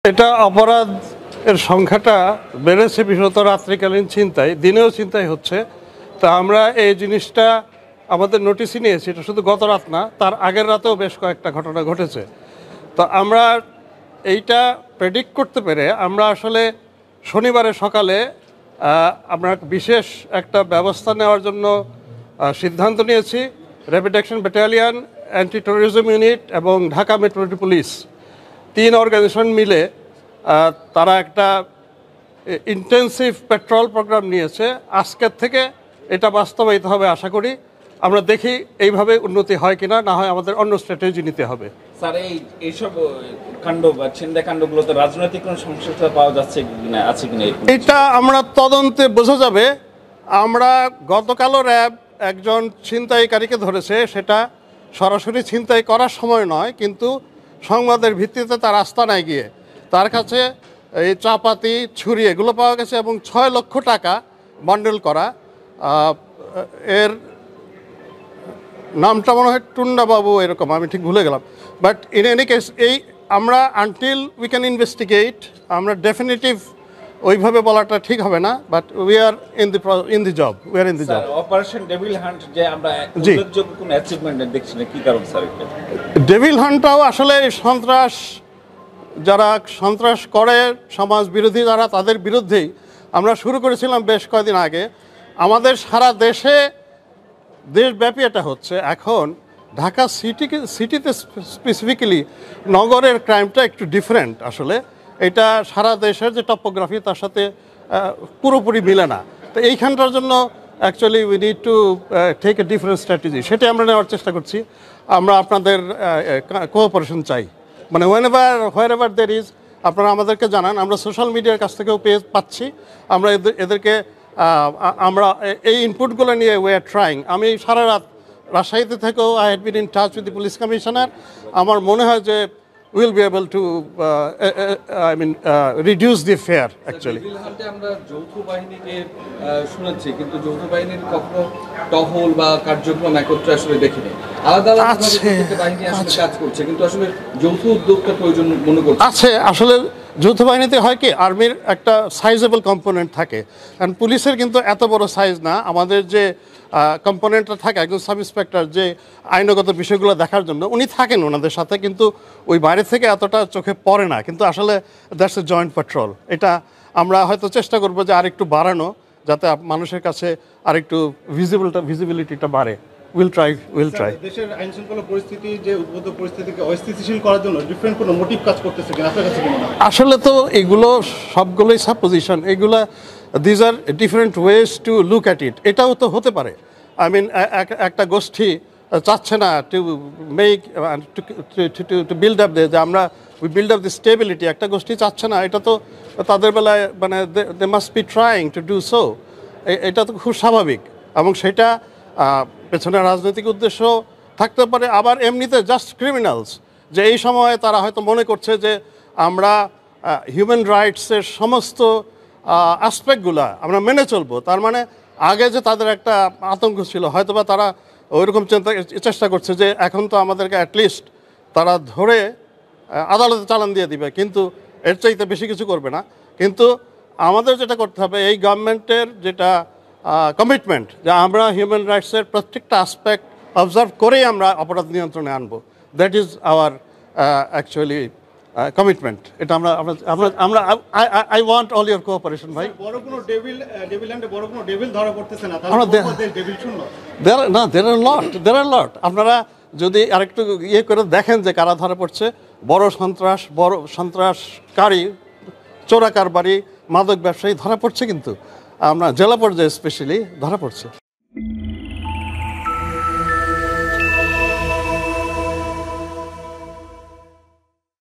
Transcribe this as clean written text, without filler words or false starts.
এটা অপরাধ এর সংখ্যাটা বেড়েছে, বিশেষত রাত্রিকালীন ছিনতাই, দিনেও ছিনতাই হচ্ছে। তা আমরা এই জিনিসটা আমাদের নোটিশে নিয়েছি। এটা শুধু গত রাত না, তার আগের রাতেও বেশ কয়েকটা ঘটনা ঘটেছে। তো আমরা এইটা প্রেডিক্ট করতে পেরে আমরা আসলে শনিবারের সকালে আমরা বিশেষ একটা ব্যবস্থা নেওয়ার জন্য সিদ্ধান্ত নিয়েছি। Rapid action battalion, anti terrorism unit এবং ঢাকা মেট্রোপলিটন পুলিশ, 3 অর্গানাইজেশন মিলে তারা একটা ইন্টেন্সিভ পেট্রোল প্রোগ্রাম নিয়েছে। আজকের থেকে এটা বাস্তবায়িত হবে আশা করি। আমরা দেখি এইভাবে উন্নতি হয় কিনা, না হয় আমাদের অন্য স্ট্র্যাটেজি নিতে হবে। স্যার, এইসব কাণ্ড বা ছিনতাই কাণ্ডগুলোতে রাজনৈতিক কোনো সমস্যা পাওয়া যাচ্ছে কিনা, আছে কিনা এটা আমরা তদন্তে বোঝা যাবে। আমরা গতকালও র্যাব একজন ছিনতাইকারীকে ধরেছে, সেটা সরাসরি ছিনতাই করার সময় নয়, কিন্তু সংবাদের ভিত্তিতে তার আস্তানায় গিয়ে তার কাছে এই চাপাতি, ছুরি এগুলো পাওয়া গেছে এবং 6 লক্ষ টাকা বান্ডেল করা। এর নামটা মনে হয় টুন্ডাবাবু এরকম, আমি ঠিক ভুলে গেলাম। বাট ইন এনি কেস এই আমরা আনটিল উই ক্যান ইনভেস্টিগেট, আমরা ডেফিনেটিভ ওইভাবে বলাটা ঠিক হবে না, but we are in the job, we are in the job. Operation devil hunt যে আমরা উল্লেখযোগ্য কোনো অ্যাচিভমেন্ট দেখছি না, কি কারণ স্যার? ডেভিল হান্টটাও আসলে সন্ত্রাস, যারা সন্ত্রাস করে সমাজ বিরোধী যারা, তাদের বিরুদ্ধেই আমরা শুরু করেছিলাম বেশ কয়েকদিন আগে। আমাদের সারা দেশব্যাপী এটা হচ্ছে। এখন ঢাকা সিটিতে স্পেসিফিক্যালি নগরের ক্রাইমটা একটু ডিফারেন্ট আসলে। এটা সারা দেশের যে টপোগ্রাফি তার সাথে পুরোপুরি মিলে না। তো এইখানটার জন্য actually we need to take a different strategy, সেটাই আমরা নেওয়ার চেষ্টা করছি। আমরা আপনাদের কোঅপারেশন চাই, মানে হোয়ার এভার দের ইজ আপনারা আমাদেরকে জানান। আমরা সোশ্যাল মিডিয়ার কাছ থেকেও পাচ্ছি। আমরা এদেরকে আমরা এই ইনপুটগুলো নিয়ে উই আর ট্রাইং। আমি সারা রাত রাজশাহীতে থেকেও I had been in touch with the police commissioner. আমার মনে হয় যে will be able to reduce the fair actually. আমরা যৌথ বাহিনীকে শুনেছি, কিন্তু যৌথ বাহিনীর কখনো টহল বা কার্যক্রম একত্রে আসলে দেখিনি। আলাদা আলাদা বাহিনী আসলে কাজ করছে, কিন্তু আসলে যৌথ উদ্যোগটা প্রয়োজন মনে করছে। আছে আসলে যৌথ বাহিনীতে হয় কি, আর্মির একটা সাইজেবল কম্পোনেন্ট থাকে, কারণ পুলিশের কিন্তু এত বড় সাইজ না। আমাদের যে কম্পোনেন্টটা থাকে, একজন সাব ইন্সপেক্টর যে আইনগত বিষয়গুলো দেখার জন্য উনি থাকেন ওনাদের সাথে, কিন্তু ওই বাইরে থেকে এতটা চোখে পড়ে না। কিন্তু আসলে দ্যাটস এ জয়েন্ট পেট্রোল। এটা আমরা হয়তো চেষ্টা করবো যে আরেকটু বাড়ানো, যাতে মানুষের কাছে আরেকটু ভিজিবিলিটিটা বাড়ে। Will try. দেশের আইন শৃঙ্খলা পরিস্থিতি, যে উদ্ভূত পরিস্থিতিকে অস্থিতিশীল করার জন্য ডিফারেন্ট কোনো মোটিভ কাজ করতেছে কিনা আপনার কাছে? আসলে তো এগুলো সবগুলোই সাপোজিশন, এগুলা these are different ways to look at it. এটাও তো হতে পারে। আই মিন একটা গোষ্ঠী চাচ্ছে না to make to build up, যে আমরা we build up the stability, একটা গোষ্ঠী চাচ্ছে না। এটা তো তাদের বেলায় মানে they must be trying to do so. এটা তো খুব স্বাভাবিক, এবং সেটা পেছনে রাজনৈতিক উদ্দেশ্য থাকতে পারে। আবার এমনিতে জাস্ট ক্রিমিনালস, যে এই সময়ে তারা হয়তো মনে করছে যে আমরা হিউম্যান রাইটসের সমস্ত অ্যাসপেক্টগুলো আমরা মেনে চলবো। তার মানে আগে যে তাদের একটা আতঙ্ক ছিল, হয়তোবা তারা ওইরকম চেষ্টা করছে যে এখন তো আমাদেরকে অ্যাটলিস্ট তারা ধরে আদালতে চালান দিয়ে দিবে, কিন্তু এর চাইতে বেশি কিছু করবে না। কিন্তু আমাদের যেটা করতে হবে, এই গভর্নমেন্টের যেটা কমিটমেন্ট, যে আমরা হিউম্যান রাইটসের প্রত্যেকটা অ্যাসপেক্ট অবজার্ভ করেই আমরা অপরাধ নিয়ন্ত্রণে আনবো। That is our actually commitment. এটা আমরা I want all your cooperation ভাই। বড় কোনো ডেভিল ধরা পড়তেছে না, ডেভিল শূন্য না, দের আর লট। আপনারা যদি আরেকটু ইয়ে করে দেখেন যে কারা ধরা পড়ছে, বড় সন্ত্রাসকারী, চোরা কারবারি, মাদক ব্যবসায়ী ধরা পড়ছে, কিন্তু আমরা জেলা পর্যায়ে স্পেশালি ধরা পড়ছে।